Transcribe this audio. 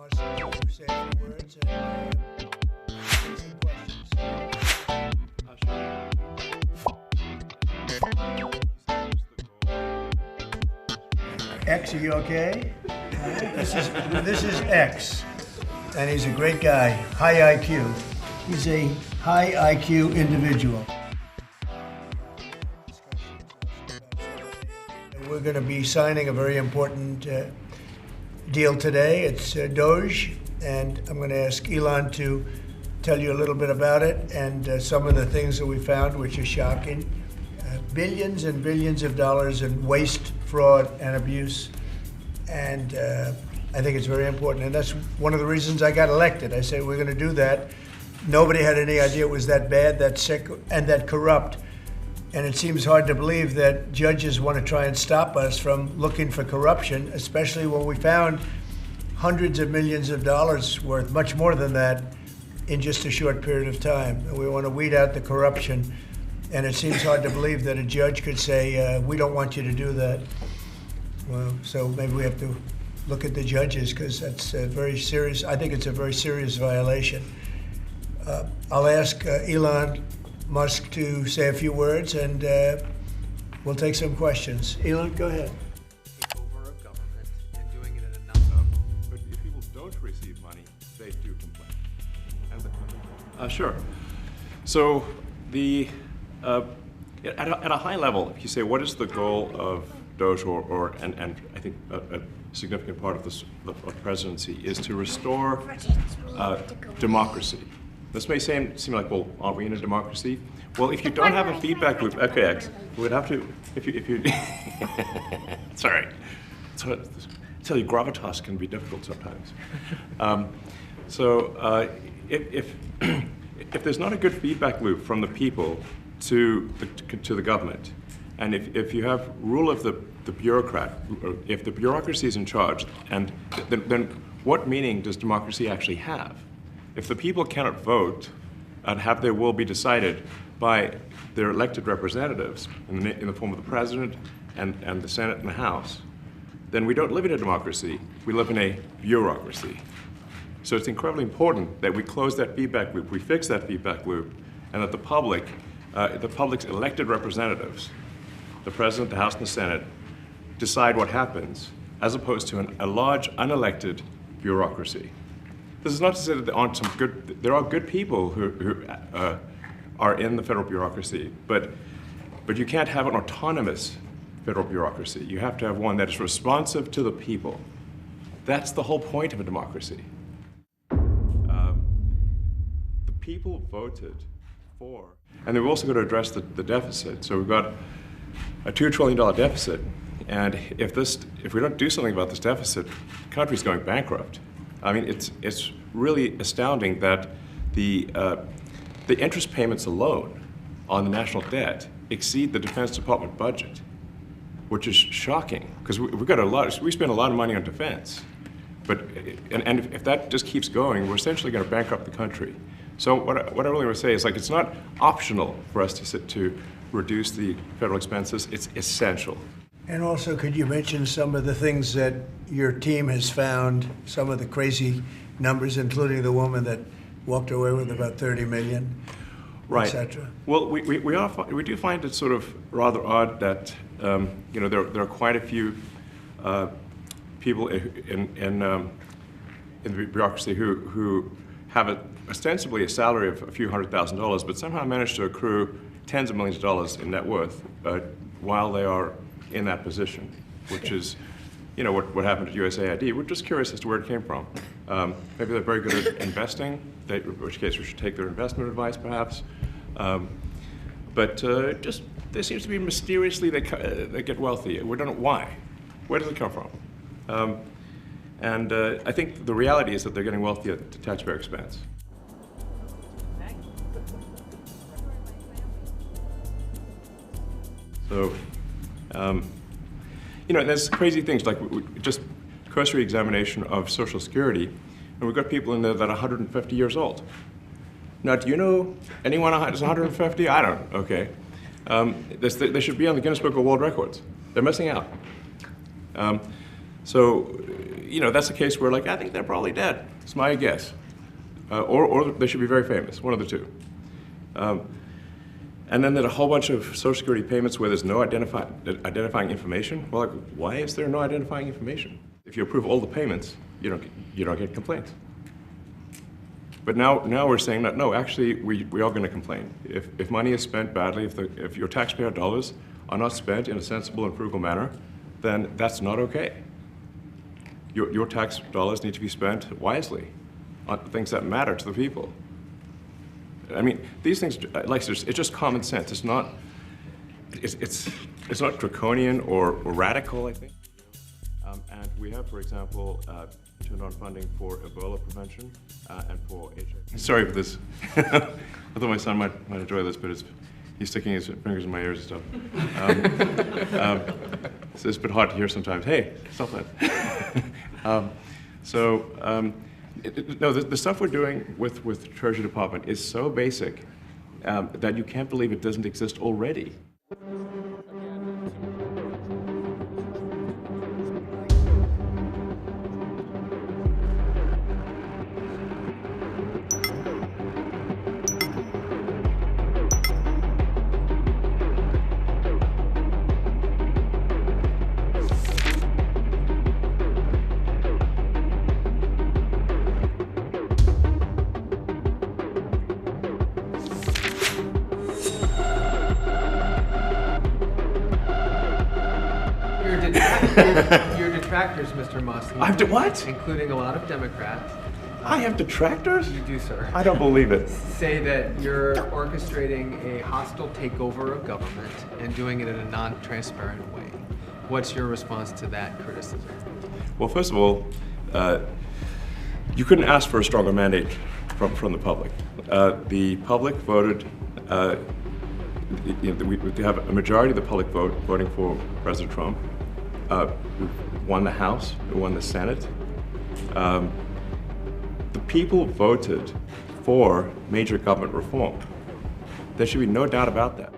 Must you say a few words and take some questions? X, are you okay? This is X, and he's a great guy, high IQ. He's a high IQ individual. We're going to be signing a very important deal today. It's DOGE, and I'm going to ask Elon to tell you a little bit about it and some of the things that we found, which are shocking. Billions and billions of dollars in waste, fraud, and abuse. And I think it's very important. And that's one of the reasons I got elected. I said, we're going to do that. Nobody had any idea it was that bad, that sick, and that corrupt. And it seems hard to believe that judges want to try and stop us from looking for corruption, especially when we found hundreds of millions of dollars worth, much more than that, in just a short period of time. And we want to weed out the corruption. And it seems hard to believe that a judge could say, we don't want you to do that. Well, so maybe we have to look at the judges, because that's very serious. I think it's a very serious violation. I'll ask Elon Musk to say a few words, and we'll take some questions. Elon, go ahead. Over of government and doing it in a number. But if people don't receive money, they do complain. Sure. So the at a high level, if you say what is the goal of DOGE, and I think a significant part of this of the presidency is to restore democracy. This may seem like, well, aren't we in a democracy? Well, if you don't have a feedback loop, okay, X, we would have to, if you sorry. So, I tell you, gravitas can be difficult sometimes. If there's not a good feedback loop from the people to the government, and if you have rule of the bureaucrat, if the bureaucracy is in charge, and then what meaning does democracy actually have? If the people cannot vote and have their will be decided by their elected representatives in the form of the president and the Senate and the House, then we don't live in a democracy, we live in a bureaucracy. So it's incredibly important that we close that feedback loop, we fix that feedback loop, and that the public's elected representatives, the president, the House, and the Senate, decide what happens, as opposed to a large unelected bureaucracy. This is not to say that there aren't some good, there are good people who are in the federal bureaucracy, but you can't have an autonomous federal bureaucracy. You have to have one that is responsive to the people. That's the whole point of a democracy. The people voted for, and they've also got to address the deficit. So we've got a $2 trillion deficit, and if we don't do something about this deficit, the country's going bankrupt. I mean, it's really astounding that the interest payments alone on the national debt exceed the Defense Department budget, which is shocking, because we spend a lot of money on defense, and if that just keeps going, we're essentially going to bankrupt the country. So what I really want to say is, like, it's not optional for us to reduce the federal expenses; it's essential. And also, could you mention some of the things that your team has found, some of the crazy numbers, including the woman that walked away with about 30 million, right, etc.? Well, we do find it sort of rather odd that there are quite a few people in the bureaucracy who have ostensibly a salary of a few $100,000, but somehow manage to accrue tens of millions of dollars in net worth while they are in that position, which is, what happened at USAID. We're just curious as to where it came from. Maybe they're very good at investing, in which case we should take their investment advice, perhaps. But there seems to be mysteriously they get wealthy. We don't know why. Where does it come from? And I think the reality is that they're getting wealthy at the taxpayer expense. So, there's crazy things like just cursory examination of Social Security, and we've got people in there that are 150 years old. Now, do you know anyone that's 150? I don't. Okay, they should be on the Guinness Book of World Records. They're missing out. So, that's a case where, like, I think they're probably dead. It's my guess. Or they should be very famous, one of the two. And then there are a whole bunch of Social Security payments where there's no identifying information. Well, like, why is there no identifying information? If you approve all the payments, you don't get complaints. But now we're saying that, no, actually, we are going to complain. If money is spent badly, if your taxpayer dollars are not spent in a sensible and frugal manner, then that's not okay. Your tax dollars need to be spent wisely on things that matter to the people. I mean, these things, like, it's just common sense. It's not draconian or radical, I think. And we have, for example, turned on funding for Ebola prevention and for HIV. Sorry for this. I thought my son might enjoy this, but he's sticking his fingers in my ears and stuff. So it's a bit hard to hear sometimes. Hey, stop that. No, the stuff we're doing with the Treasury Department is so basic that you can't believe it doesn't exist already. Your detractors, Mr. Mosley. I have to what? Including a lot of Democrats. I have detractors? You do, sir. I don't believe it. Say that you're orchestrating a hostile takeover of government and doing it in a non-transparent way. What's your response to that criticism? Well, first of all, you couldn't ask for a stronger mandate from the public. The public voted. We have a majority of the public voting for President Trump. We won the House, we won the Senate. The people voted for major government reform. There should be no doubt about that.